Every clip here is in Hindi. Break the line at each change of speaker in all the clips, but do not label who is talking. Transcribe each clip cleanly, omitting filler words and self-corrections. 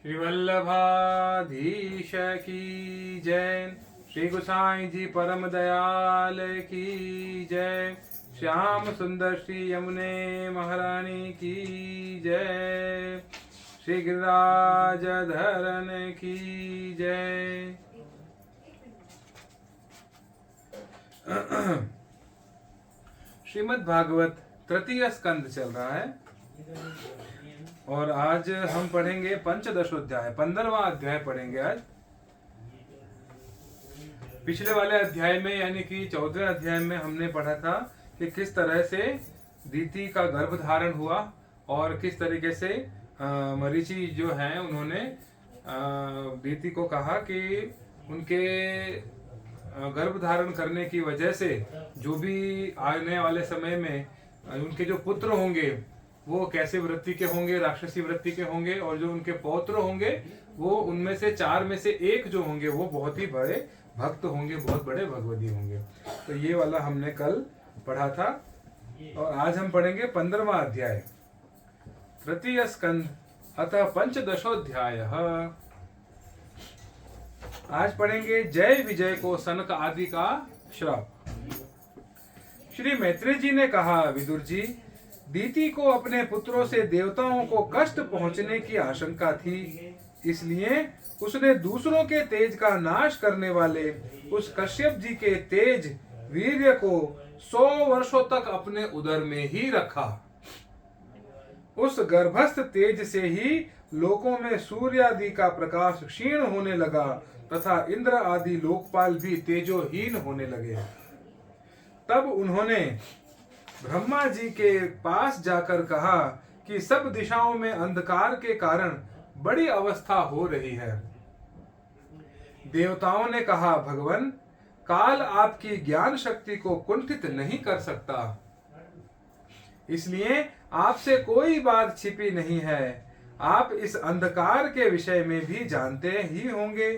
श्री वल्लभाधीश की जय। श्री गोसाई जी परम दयाल की जय। श्याम सुंदर श्री यमुने महारानी की जय। श्री गिरिराज धरन की जय। श्रीमद् भागवत तृतीय स्कंद चल रहा है और आज हम पढ़ेंगे पंचदशोध्याय, 15वां अध्याय पढ़ेंगे आज। पिछले वाले अध्याय में यानी कि 14वें अध्याय में हमने पढ़ा था कि किस तरह से दीति का गर्भ धारण हुआ और किस तरीके से मरीचि जो हैं उन्होंने दीति को कहा कि उनके गर्भ धारण करने की वजह से जो भी आने वाले समय में उनके जो पुत्र होंगे वो कैसे वृत्ति के होंगे, राक्षसी वृत्ति के होंगे, और जो उनके पौत्र होंगे वो उनमें से 4 में से एक जो होंगे वो बहुत ही बड़े भक्त होंगे, बहुत बड़े भगवती होंगे। तो ये वाला हमने कल पढ़ा था और आज हम पढ़ेंगे 15वां अध्याय, तृतीय स्कंद, अतः पंचदशोध्याय। आज पढ़ेंगे जय विजय को सनक आदि का श्राप। श्री मैत्रेय जी ने कहा, विदुर जी, दीति को अपने पुत्रों से देवताओं को कष्ट पहुंचने की आशंका थी, इसलिए उसने दूसरों के तेज का नाश करने वाले उस कश्यप जी के तेज वीर्य को 100 वर्षों तक अपने उदर में ही रखा। उस गर्भस्थ तेज से ही लोकों में सूर्य आदि का प्रकाश क्षीण होने लगा तथा इंद्र आदि लोकपाल भी तेजोहीन होने लगे। तब उन्होंने ब्रह्मा जी के पास जाकर कहा कि सब दिशाओं में अंधकार के कारण बड़ी अवस्था हो रही है। देवताओं ने कहा, भगवान, काल आपकी ज्ञान शक्ति को कुंठित नहीं कर सकता, इसलिए आपसे कोई बात छिपी नहीं है। आप इस अंधकार के विषय में भी जानते ही होंगे,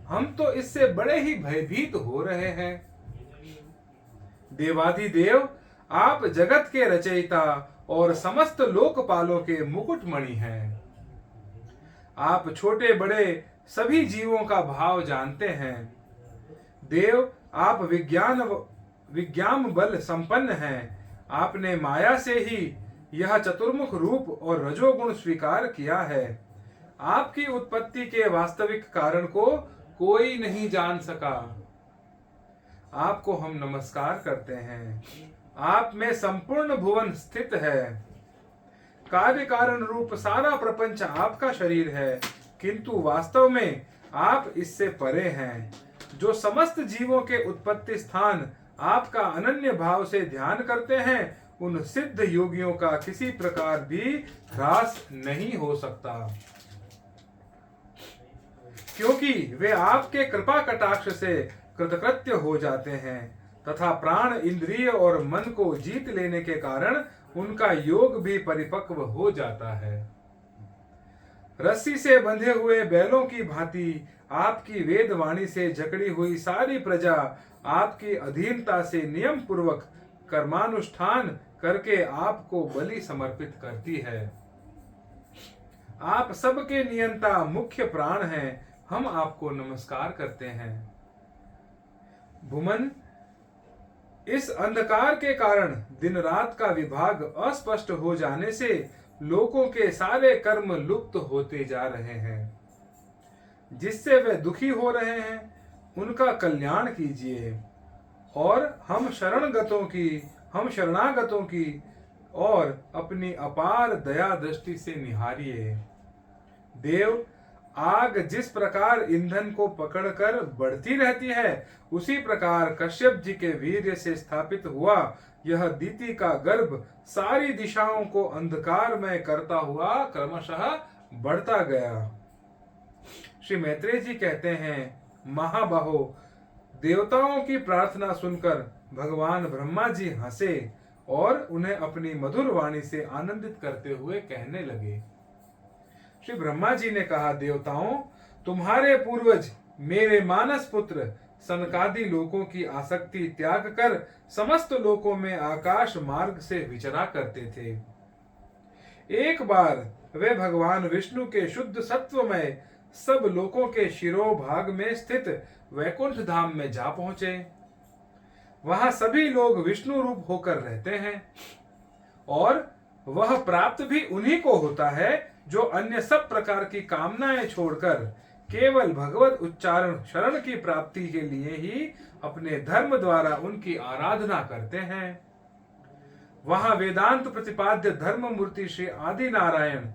हम तो इससे बड़े ही भयभीत हो रहे हैं। देवाधिदेव, आप जगत के रचयिता और समस्त लोकपालों के मुकुटमणि हैं। आप छोटे बड़े सभी जीवों का भाव जानते हैं। देव, आप विज्ञान बल संपन्न हैं। आपने माया से ही यह चतुर्मुख रूप और रजोगुण स्वीकार किया है। आपकी उत्पत्ति के वास्तविक कारण को कोई नहीं जान सका। आपको हम नमस्कार करते हैं। आप में संपूर्ण भुवन स्थित है। कार्य कारण रूप सारा प्रपंच आपका शरीर है, किंतु वास्तव में आप इससे परे हैं। जो समस्त जीवों के उत्पत्ति स्थान आपका अनन्य भाव से ध्यान करते हैं, उन सिद्ध योगियों का किसी प्रकार भी ह्रास नहीं हो सकता, क्योंकि वे आपके कृपा कटाक्ष से कृतकृत्य हो जाते हैं तथा प्राण, इंद्रिय और मन को जीत लेने के कारण उनका योग भी परिपक्व हो जाता है। रस्सी से बंधे हुए बैलों की भांति आपकी वेद वाणी से जकड़ी हुई सारी प्रजा आपकी अधीनता से नियम पूर्वक कर्मानुष्ठान करके आपको बलि समर्पित करती है। आप सबके नियंता मुख्य प्राण हैं। हम आपको नमस्कार करते हैं। भूमन, इस अंधकार के कारण दिन रात का विभाग अस्पष्ट हो जाने से लोगों के सारे कर्म लुप्त होते जा रहे हैं, जिससे वे दुखी हो रहे हैं, उनका कल्याण कीजिए और हम शरणागतों की और अपनी अपार दया दृष्टि से निहारिए। देव, आग जिस प्रकार ईंधन को पकड़कर बढ़ती रहती है, उसी प्रकार कश्यप जी के वीर्य से स्थापित हुआ यह दीति का गर्भ सारी दिशाओं को अंधकारमय करता हुआ क्रमशः बढ़ता गया। श्री मैत्रेय जी कहते हैं, महाबाहो, देवताओं की प्रार्थना सुनकर भगवान ब्रह्मा जी हंसे और उन्हें अपनी मधुर वाणी से आनंदित करते हुए कहने लगे। श्री ब्रह्मा जी ने कहा, देवताओं, तुम्हारे पूर्वज मेरे मानस पुत्र सनकादि लोकों की आसक्ति त्याग कर समस्त लोकों में आकाश मार्ग से विचरा करते थे। एक बार वे भगवान विष्णु के शुद्ध सत्वमय सब लोकों के शिरोभाग में स्थित वैकुंठ धाम में जा पहुंचे। वहां सभी लोग विष्णु रूप होकर रहते हैं और वह प्राप्त भी उन्हीं को होता है जो अन्य सब प्रकार की कामनाएं छोड़कर केवल भगवत उच्चारण शरण की प्राप्ति के लिए ही अपने धर्म द्वारा उनकी आराधना करते हैं। वहां वेदांत प्रतिपाद्य धर्म मूर्ति श्री आदि नारायण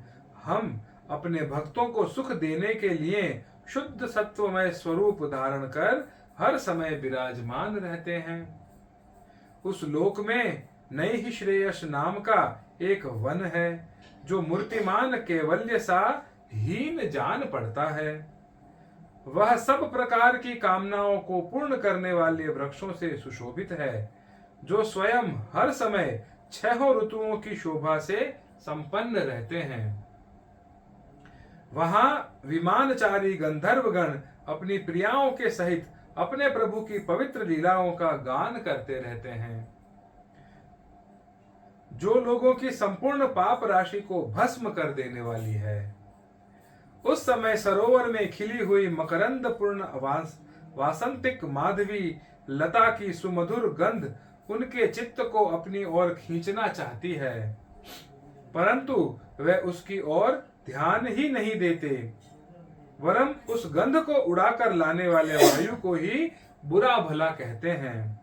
हम अपने भक्तों को सुख देने के लिए शुद्ध सत्वमय स्वरूप धारण कर हर समय विराजमान रहते हैं। उस लोक में नई ही श्रेयस नाम का एक वन है जो मूर्तिमान केवल्य सा हीन जान पड़ता है। वह सब प्रकार की कामनाओं को पूर्ण करने वाले वृक्षों से सुशोभित है जो स्वयं हर समय 6 ऋतुओं की शोभा से संपन्न रहते हैं। वहां विमानचारी गंधर्वगण अपनी प्रियाओं के सहित अपने प्रभु की पवित्र लीलाओं का गान करते रहते हैं जो लोगों की संपूर्ण पाप राशि को भस्म कर देने वाली है। उस समय सरोवर में खिली हुई मकरंद पूर्ण वासंतिक माधवी लता की सुमधुर गंध उनके चित्त को अपनी ओर खींचना चाहती है, परंतु वे उसकी ओर ध्यान ही नहीं देते, वरम उस गंध को उड़ाकर लाने वाले वायु को ही बुरा भला कहते हैं।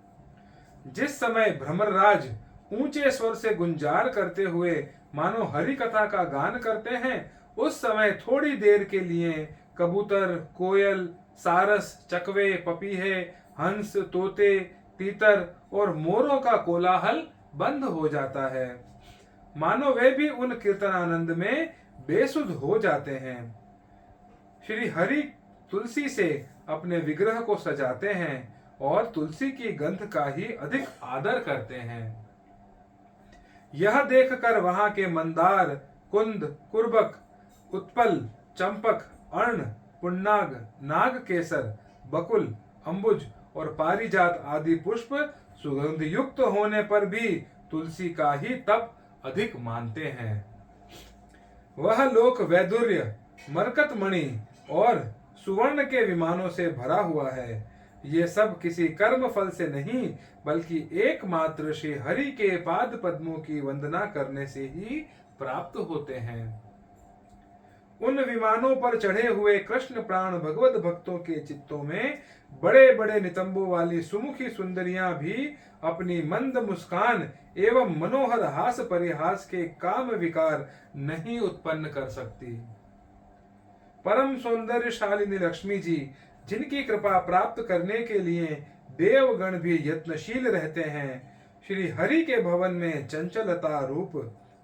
जिस समय भ्रमरराज ऊंचे स्वर से गुंजार करते हुए मानो हरि कथा का गान करते हैं, उस समय थोड़ी देर के लिए कबूतर, कोयल, सारस, चकवे, पपीहे, हंस, तोते, तीतर और मोरों का कोलाहल बंद हो जाता है, मानो वे भी उन कीर्तनानंद में बेसुध हो जाते हैं। श्री हरि तुलसी से अपने विग्रह को सजाते हैं और तुलसी की गंध का ही अधिक आदर करते हैं। यह देखकर वहां के मंदार, कुंद, कुर्बक, उत्पल, चंपक, अर्ण, पुन्नाग, नाग केसर, बकुल, अंबुज और पारिजात आदि पुष्प सुगंध युक्त होने पर भी तुलसी का ही तप अधिक मानते हैं। वह लोक वैदुर्य, मरकत मणि और सुवर्ण के विमानों से भरा हुआ है। ये सब किसी कर्म फल से नहीं बल्कि एकमात्र श्री हरि के पाद पद्मों की वंदना करने से ही प्राप्त होते हैं। उन विमानों पर चढ़े हुए कृष्ण प्राण भगवत भक्तों के चित्तों में बड़े बड़े नितंबों वाली सुमुखी सुंदरियां भी अपनी मंद मुस्कान एवं मनोहर हास परिहास के काम विकार नहीं उत्पन्न कर सकती। परम सौंदर्यशालिनी लक्ष्मी जी, जिनकी कृपा प्राप्त करने के लिए देवगण भी यत्नशील रहते हैं, श्री हरि के भवन में चंचलता रूप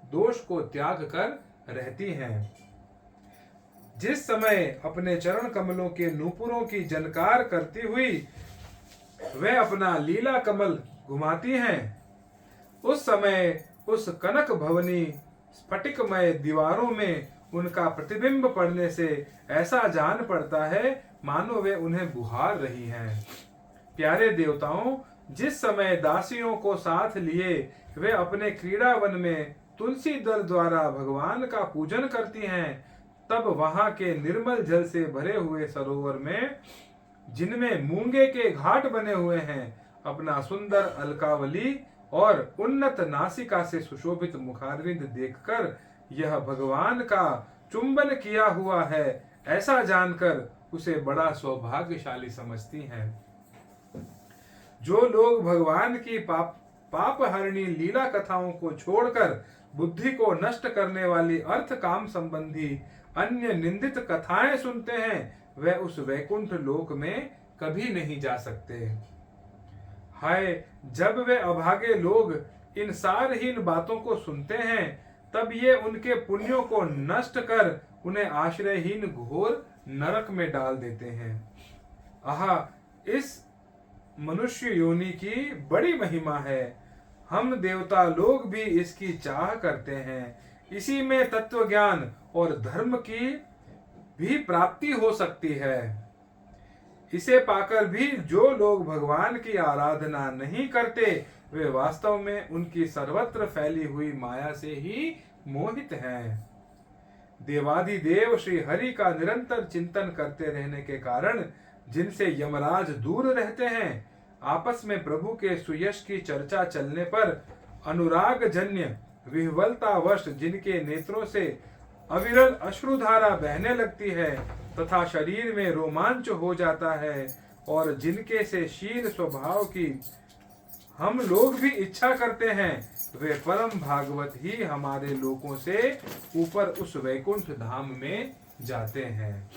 दोष को त्याग कर रहती हैं। जिस समय अपने चरण कमलों के नूपुरों की जनकार करती हुई वे अपना लीला कमल घुमाती हैं, उस समय उस कनक भवनी स्फटिकमय दीवारों में उनका प्रतिबिंब पड़ने से ऐसा जान पड़ता है मानो वे उन्हें बुहार रही हैं। प्यारे देवताओं, जिस समय दासियों को साथ लिए वे अपने क्रीड़ावन में तुलसी दल द्वारा भगवान का पूजन करती हैं, तब वहां के निर्मल जल से भरे हुए सरोवर में, जिनमें मूंगे के घाट बने हुए हैं, अपना सुंदर अलकावली और उन्नत नासिका से सुशोभित मुखारविंद देखकर यह भगवान का चुंबन किया हुआ है ऐसा जानकर उसे बड़ा सौभाग्यशाली समझती हैं। जो लोग भगवान की पापहरणी लीला कथाओं को छोड़कर बुद्धि को नष्ट करने वाली अर्थ काम संबंधी अन्य निंदित कथाएं सुनते हैं, वे उस वैकुंठ लोक में कभी नहीं जा सकते। हाय, जब वे अभागे लोग इन सारहीन बातों को सुनते हैं, तब ये उनके पुण्यों को नष्ट कर उन्हें आश्रयहीन घोर नरक में डाल देते हैं। आहा, इस मनुष्य योनि की बड़ी महिमा है। हम देवता लोग भी इसकी चाह करते हैं। इसी में तत्व ज्ञान और धर्म की भी प्राप्ति हो सकती है। इसे पाकर भी जो लोग भगवान की आराधना नहीं करते, वे वास्तव में उनकी सर्वत्र फैली हुई माया से ही मोहित हैं। देवाधिदेव श्री हरि का निरंतर चिंतन करते रहने के कारण जिनसे यमराज दूर रहते हैं, आपस में प्रभु के सुयश की चर्चा चलने पर अनुराग जन्य विह्वलतावश जिनके नेत्रों से अविरल अश्रुधारा बहने लगती है तथा शरीर में रोमांच हो जाता है, और जिनके से शील स्वभाव की हम लोग भी इच्छा करते हैं, वे परम भागवत ही हमारे लोगों से ऊपर उस वैकुंठ धाम में जाते हैं।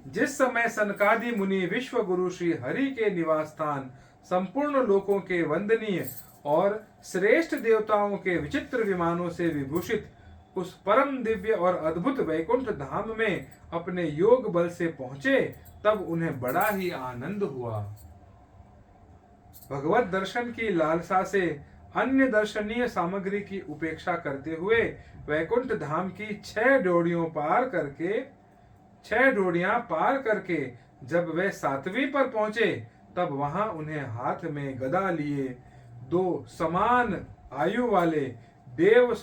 जिस समय सनकादि मुनि विश्व गुरु श्री हरि के निवास स्थान संपूर्ण लोकों के वंदनीय और श्रेष्ठ देवताओं के विचित्र विमानों से विभूषित उस परम दिव्य और अद्भुत वैकुंठ धाम में अपने योग बल से पहुंचे, तब उन्हें बड़ा ही आनंद हुआ। भगवत दर्शन की लालसा से अन्य दर्शनीय सामग्री की उपेक्षा करते हुए वैकुंठ धाम की 6 डोरियां पार करके जब वे 7वीं पर पहुंचे, तब वहां उन्हें हाथ में गदा लिए 2 समान आयु वाले देव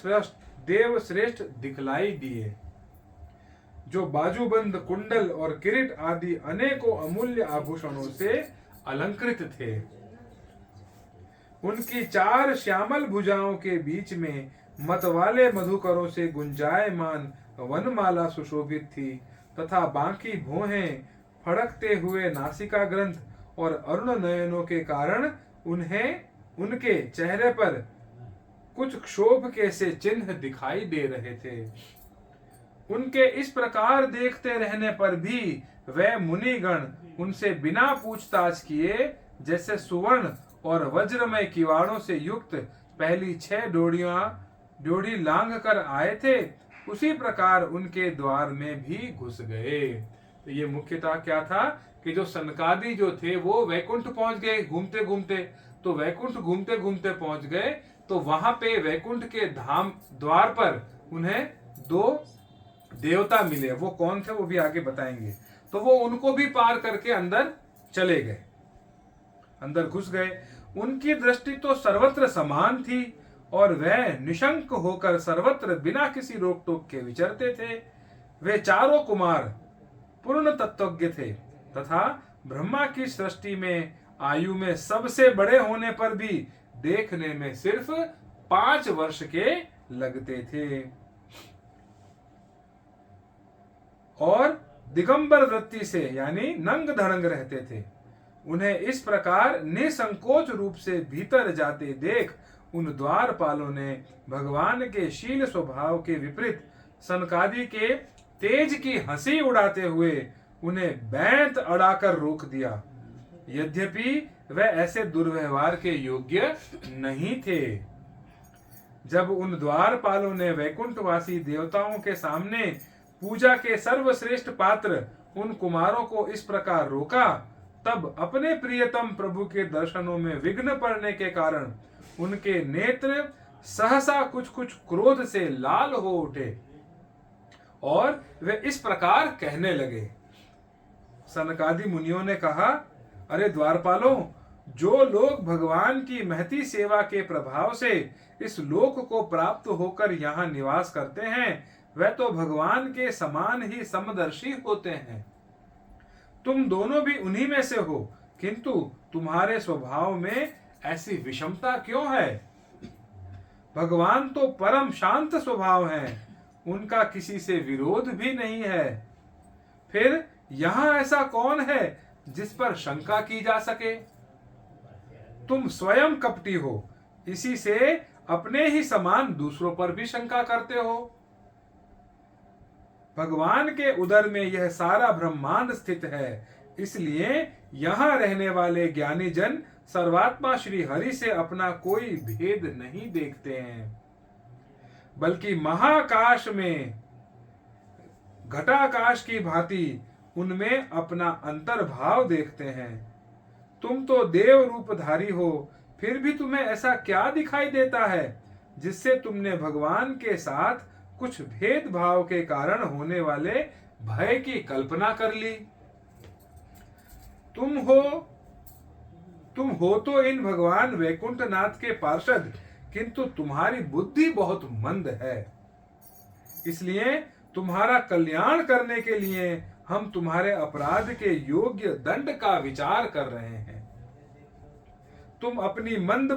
श्रेष्ठ दिखलाई दिए, जो बाजूबंद, कुंडल और किरीट आदि अनेकों अमूल्य आभूषणों से अलंकृत थे। उनकी 4 श्यामल भुजाओं के बीच में मतवाले मधुकरों से गुंजायमान वनमाला सुशोभित थी तथा बाकी भौहें, फड़कते हुए नासिका ग्रंथ और अरुण नयनों के कारण उनके चेहरे पर कुछ क्षोभ के से चिन्ह दिखाई दे रहे थे। उनके इस प्रकार देखते रहने पर भी वे मुनिगण उनसे बिना पूछताछ किए जैसे सुवर्ण और वज्रमय किवाड़ों से युक्त पहली 6 डोरी लांघ कर आए थे, उसी प्रकार उनके द्वार में भी घुस गए। तो ये मुख्यतः क्या था कि जो सनकादि जो थे वो वैकुंठ पहुंच गए घूमते घूमते, तो वैकुंठ घूमते घूमते पहुंच गए, तो वहां पे वैकुंठ के धाम द्वार पर उन्हें 2 देवता मिले। वो कौन थे वो भी आगे बताएंगे। तो वो उनको भी पार करके अंदर चले गए, अंदर घुस गए। उनकी दृष्टि तो सर्वत्र समान थी और वह निशंक होकर सर्वत्र बिना किसी रोक टोक के विचरते थे। वे चारों कुमार पूर्ण तत्वज्ञ थे तथा ब्रह्मा की सृष्टि में आयु में सबसे बड़े होने पर भी देखने में सिर्फ 5 वर्ष के लगते थे और दिगंबर वृत्ति से यानी नंग धड़ंग रहते थे। उन्हें इस प्रकार निसंकोच रूप से भीतर जाते देख उन द्वारपालों ने भगवान के शील स्वभाव के विपरीत सनकादि के तेज की हंसी उड़ाते हुए उन्हें बैंत अड़ाकर रोक दिया। यद्यपि वे ऐसे दुर्व्यवहार के योग्य नहीं थे। जब उन द्वारपालों ने वैकुंठवासी देवताओं के सामने पूजा के सर्वश्रेष्ठ पात्र उन कुमारों को इस प्रकार रोका, तब अपने प्रियतम प्रभु के दर्शनों में विघ्न पड़ने के कारण उनके नेत्र सहसा कुछ कुछ क्रोध से लाल हो उठे और वे इस प्रकार कहने लगे। सनकादि मुनियों ने कहा, अरे द्वारपालों, जो लोग भगवान की महती सेवा के प्रभाव से इस लोक को प्राप्त होकर यहाँ निवास करते हैं, वह तो भगवान के समान ही समदर्शी होते हैं। तुम दोनों भी उन्हीं में से हो, किंतु तुम्हारे स्वभाव में ऐसी विषमता क्यों है? भगवान तो परम शांत स्वभाव हैं, उनका किसी से विरोध भी नहीं है। फिर यहाँ ऐसा कौन है जिस पर शंका की जा सके? तुम स्वयं कपटी हो, इसी से अपने ही समान दूसरों पर भी शंका करते हो। भगवान के उदर में यह सारा ब्रह्मांड स्थित है, इसलिए यहाँ रहने वाले ज्ञानी जन सर्वात्मा श्री हरि से अपना कोई भेद नहीं देखते हैं, बल्कि महाकाश में घटाकाश की भांति उनमें अपना अंतर्भाव देखते हैं। तुम तो देव रूपधारी हो, फिर भी तुम्हें ऐसा क्या दिखाई देता है जिससे तुमने भगवान के साथ कुछ भेदभाव के कारण होने वाले भय की कल्पना कर ली? तुम हो तो इन भगवान वैकुंठनाथ के पार्षद, किंतु तुम्हारी बुद्धि बहुत मंद है। इसलिए तुम्हारा कल्याण करने के लिए हम तुम्हारे अपराध के योग्य दंड का विचार कर रहे हैं। तुम अपनी मंद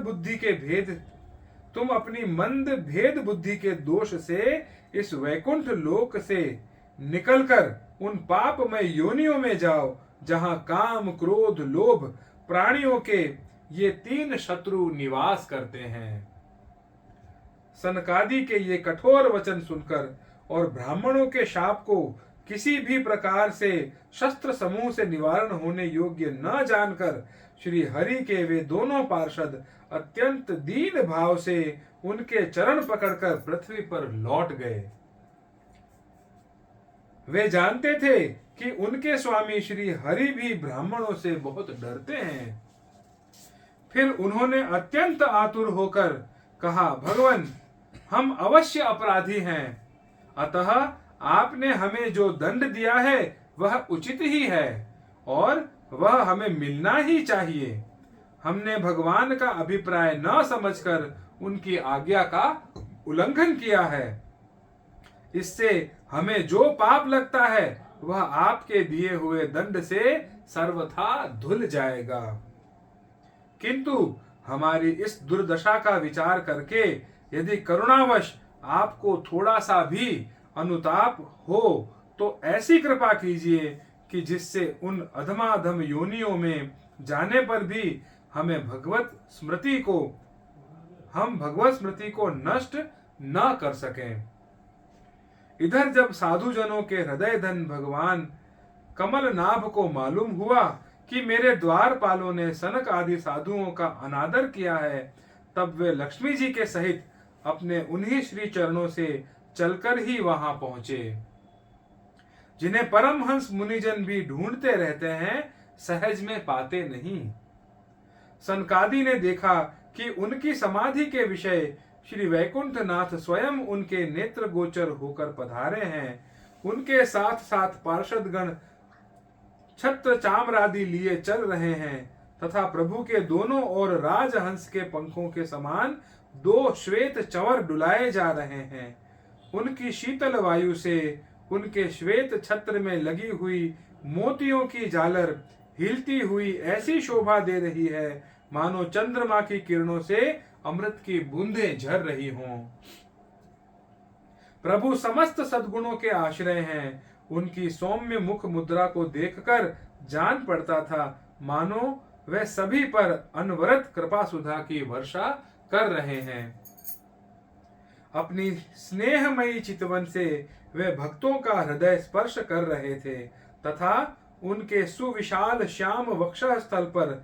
भेद बुद्धि के दोष से इस वैकुंठ लोक से निकलकर उन पापमय योनियों में जाओ, जहां काम, क्रोध, लोभ प्राणियों के ये 3 शत्रु निवास करते हैं। सनकादि के ये कठोर वचन सुनकर और ब्राह्मणों के शाप को किसी भी प्रकार से शस्त्र समूह से निवारण होने योग्य न जानकर श्री हरि के वे दोनों पार्षद अत्यंत दीन भाव से उनके चरण पकड़कर पृथ्वी पर लौट गए। वे जानते थे कि उनके स्वामी श्री हरि भी ब्राह्मणों से बहुत डरते हैं। फिर उन्होंने अत्यंत आतुर होकर कहा, भगवान, हम अवश्य अपराधी हैं, अतः आपने हमें जो दंड दिया है वह उचित ही है और वह हमें मिलना ही चाहिए। हमने भगवान का अभिप्राय न समझकर उनकी आज्ञा का उल्लंघन किया है। इससे हमें जो पाप लगता है वह आपके दिए हुए दंड से सर्वथा धुल जाएगा। किंतु हमारी इस दुर्दशा का विचार करके यदि करुणावश आपको थोड़ा सा भी अनुताप हो तो ऐसी कृपा कीजिए कि जिससे उन अधमाधम योनियों में जाने पर भी हम भगवत स्मृति को नष्ट न कर सकें। इधर जब साधु जनों के हृदय धन भगवान कमल नाभ को मालूम हुआ कि मेरे द्वारपालों ने सनक आदि साधुओं का अनादर किया है, तब वे लक्ष्मी जी के सहित अपने उन्हीं श्री चरणों से चलकर ही वहां पहुंचे, जिन्हें परमहंस मुनिजन भी ढूंढते रहते हैं, सहज में पाते नहीं। सनकादि ने देखा कि उनकी समाधि के विषय श्री वैकुंठनाथ स्वयं उनके नेत्र गोचर होकर पधारे हैं। उनके साथ साथ पार्षदगण छत्र चामरादि लिए चल रहे हैं तथा प्रभु के दोनों ओर राजहंस के पंखों के समान 2 श्वेत चंवर डुलाए जा रहे हैं। उनकी शीतल वायु से उनके श्वेत छत्र में लगी हुई मोतियों की झालर हिलती हुई ऐसी शोभा दे रही है मानो चंद्रमा की किरणों से अमृत की बूंदें झर रही हों। प्रभु समस्त सद्गुणों के आश्रय हैं। उनकी सौम्य मुख मुद्रा को देखकर जान पड़ता था मानो वे सभी पर अनवरत कृपा सुधा की वर्षा कर रहे हैं। अपनी स्नेहमयी चितवन से वे भक्तों का हृदय स्पर्श कर रहे थे तथा उनके सुविशाल श्याम वक्षः स्थल पर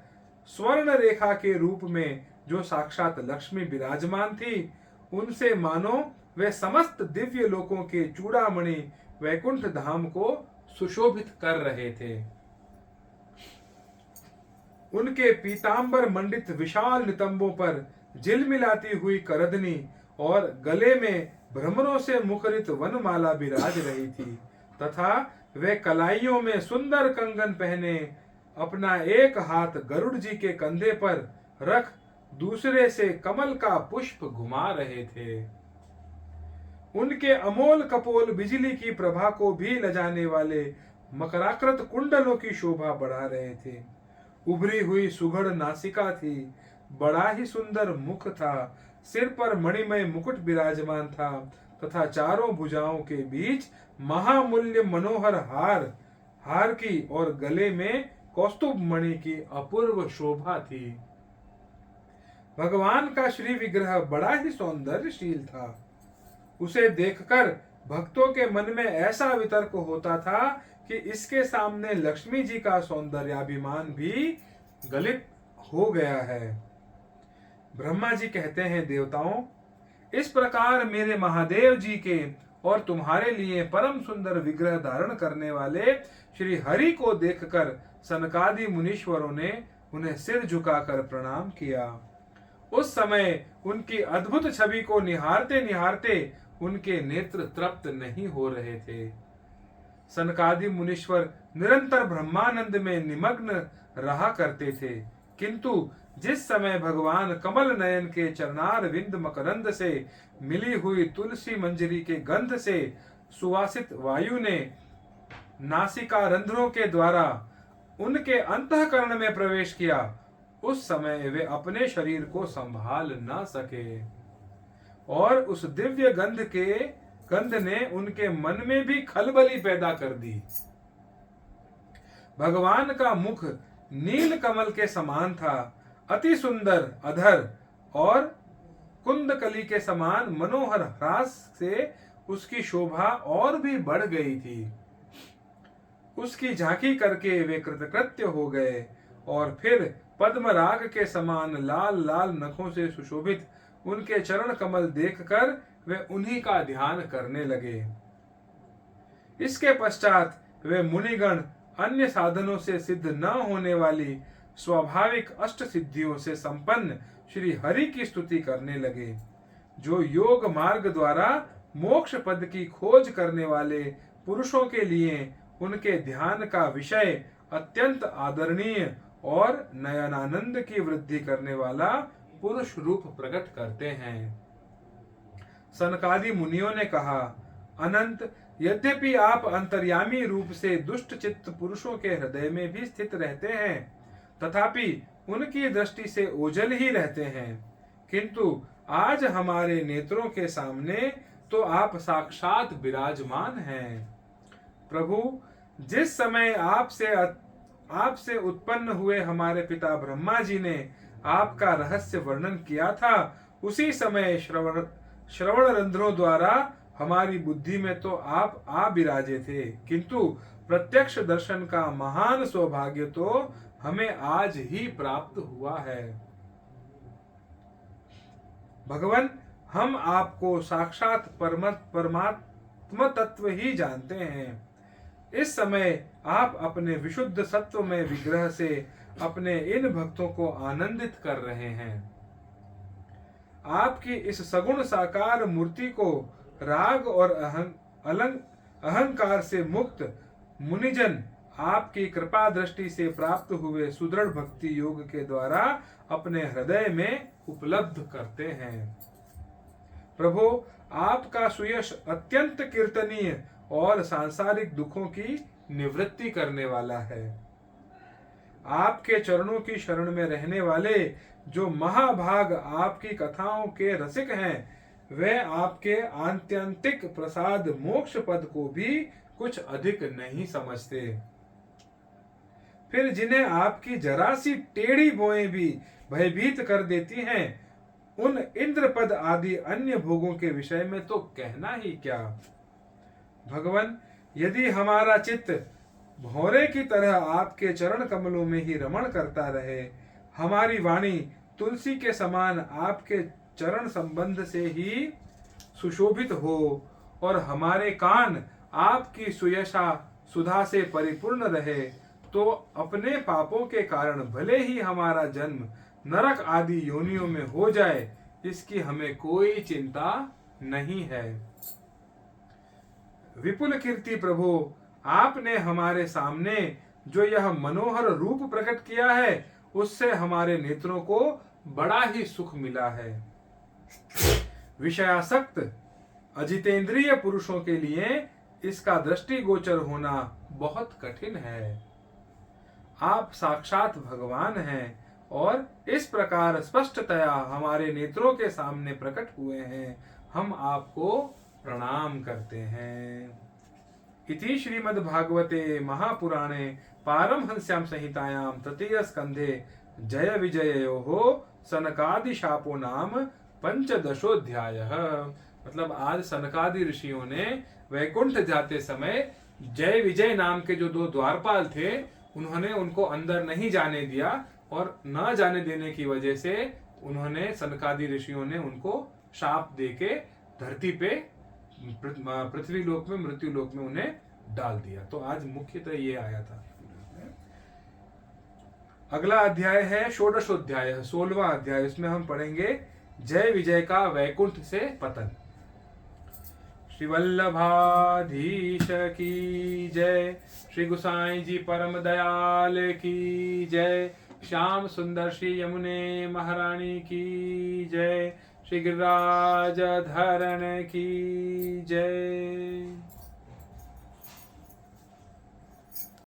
स्वर्ण रेखा के रूप में जो साक्षात लक्ष्मी विराजमान थी, उनसे मानो वे समस्त दिव्य लोकों के चूड़ामणि वैकुंठ धाम को सुशोभित कर रहे थे। उनके पीतांबर मंडित विशाल नितंबों पर झिलमिलाती हुई करदनी और गले में भ्रमरों से मुखरित वनमाला विराज रही थी तथा वे कलाइयों में सुंदर कंगन पहने अपना एक हाथ गरुड़ जी के कंधे पर रख दूसरे से कमल का पुष्प घुमा रहे थे। उनके अमोल कपोल बिजली की प्रभा को भी लजाने वाले मकराकृत कुंडलों की शोभा बढ़ा रहे थे। उभरी हुई सुघड़ नासिका थी, बड़ा ही सुंदर मुख था, सिर पर मणिमय मुकुट विराजमान था तथा चारों भुजाओं के बीच महामूल्य मनोहर हार की और गले में कौस्तुभ मणि की अपूर्व शोभा थी। भगवान का श्री विग्रह बड़ा ही सौंदर्यशील था। उसे देखकर भक्तों के मन में ऐसा वितर्क होता था कि इसके सामने लक्ष्मी जी का सौंदर्याभिमान भी गलित हो गया है। ब्रह्मा जी कहते हैं, देवताओं, इस प्रकार मेरे महादेव जी के और तुम्हारे लिए परम सुंदर विग्रह धारण करने वाले श्री हरि को देखकर सनकादि मुनीश्वरों ने उन्हें सिर झुकाकर प्रणाम किया। उस समय उनकी अद्भुत छवि को निहारते निहारते उनके नेत्र तृप्त नहीं हो रहे थे। सनकादि मुनीश्वर निरंतर ब्रह्मानंद में निमग्न रहा करते थे, किंतु जिस समय भगवान कमल नयन के चरणार विंद मकरंद से मिली हुई तुलसी मंजरी के गंध से सुवासित वायु ने नासिका रंध्रों के द्वारा उनके अंतःकरण में प्रवेश किया, उस समय वे अपने शरीर को संभाल न सके और उस दिव्य गंध ने उनके मन में भी खलबली पैदा कर दी। भगवान का मुख नील कमल के समान था, अति सुंदर अधर और कुंदकली के समान मनोहर हास से उसकी शोभा और भी बढ़ गई थी। उसकी झांकी करके वे कृतकृत्य हो गए और फिर पद्मराग के समान लाल लाल नखों से सुशोभित उनके चरण कमल देखकर वे उन्हीं का ध्यान करने लगे। इसके पश्चात वे मुनिगण अन्य साधनों से सिद्ध न होने वाली स्वाभाविक अष्ट सिद्धियों से संपन्न श्री हरि की स्तुति करने लगे, जो योग मार्ग द्वारा मोक्ष पद की खोज करने वाले पुरुषों के लिए उनके ध्यान का विषय अत्यंत आदरणीय और नयनानंद की वृद्धि करने वाला पुरुष रूप प्रकट करते हैं। सनकादि मुनियों ने कहा, अनंत, यद्यपि आप अंतर्यामी रूप से दुष्ट चित्त पुरुषों के हृदय में भी स्थित रहते हैं, तथापि उनकी दृष्टि से ओझल ही रहते हैं, किंतु आज हमारे नेत्रों के सामने तो आप साक्षात विराजमान हैं। प्रभु, जिस समय आपसे उत्पन्न हुए हमारे पिता ब्रह्मा जी ने आपका रहस्य वर्णन किया था, उसी समय श्रवण रंध्रों द्वारा हमारी बुद्धि में तो आप आ विराजे थे, किंतु प्रत्यक्ष दर्शन का महान सौभाग्य तो हमें आज ही प्राप्त हुआ है। भगवान, हम आपको साक्षात परमात्मा तत्व ही जानते हैं। इस समय आप अपने विशुद्ध सत्व में विग्रह से अपने इन भक्तों को आनंदित कर रहे हैं। आपकी इस सगुण साकार मूर्ति को राग और अहंकार से मुक्त मुनिजन आपकी कृपा दृष्टि से प्राप्त हुए सुदृढ़ भक्ति योग के द्वारा अपने हृदय में उपलब्ध करते हैं। प्रभु, आपका सुयश अत्यंत कीर्तनीय और सांसारिक दुखों की निवृत्ति करने वाला है। आपके चरणों की शरण में रहने वाले जो महाभाग आपकी कथाओं के रसिक हैं, वे आपके आत्यंतिक प्रसाद मोक्ष पद को भी कुछ अधिक नहीं समझते। फिर जिन्हें आपकी जरा सी टेढ़ी भौएं भी भयभीत कर देती हैं, उन इंद्र पद आदि अन्य भोगों के विषय में तो कहना ही क्या। भगवान, यदि हमारा चित्त भौरे की तरह आपके चरण कमलों में ही रमण करता रहे, हमारी वाणी तुलसी के समान आपके चरण संबंध से ही सुशोभित हो और हमारे कान आपकी सुयशा सुधा से परिपूर्ण रहे, तो अपने पापों के कारण भले ही हमारा जन्म नरक आदि योनियों में हो जाए, इसकी हमें कोई चिंता नहीं है। विपुल कीर्ति प्रभु, आपने हमारे सामने जो यह मनोहर रूप प्रकट किया है, उससे हमारे नेत्रों को बड़ा ही सुख मिला है। विषयासक्त अजितेंद्रिय पुरुषों के लिए इसका दृष्टिगोचर होना बहुत कठिन है। आप साक्षात भगवान हैं और इस प्रकार स्पष्टतया हमारे नेत्रों के सामने प्रकट हुए हैं। हम आपको प्रणाम करते हैं। इति श्रीमद्भागवते महापुराणे पारमहंस्यां संहितायां तृतीय स्कंधे जय विजययोः सनकादि शापो नाम पंचदशोऽध्यायः। मतलब आज सनकादि ऋषियों ने वैकुंठ जाते समय जय विजय नाम के जो 2 द्वारपाल थे, उन्होंने उनको अंदर नहीं जाने दिया और न जाने देने की वजह से उन्होंने सनकादि ऋषियों ने उनको शाप देके धरती पे पृथ्वी लोक में मृत्यु लोक में उन्हें डाल दिया। तो आज मुख्यतः ये आया था। अगला अध्याय है षोडशोध्याय, 16वां अध्याय। इसमें हम पढ़ेंगे जय विजय का वैकुंठ से पतन। श्री वल्लभाधीश की जय, श्री गुसाई जी परम दयाल की जय, श्याम सुंदर श्री यमुने महारानी की जय। श्री गिरिराज धरण की जय।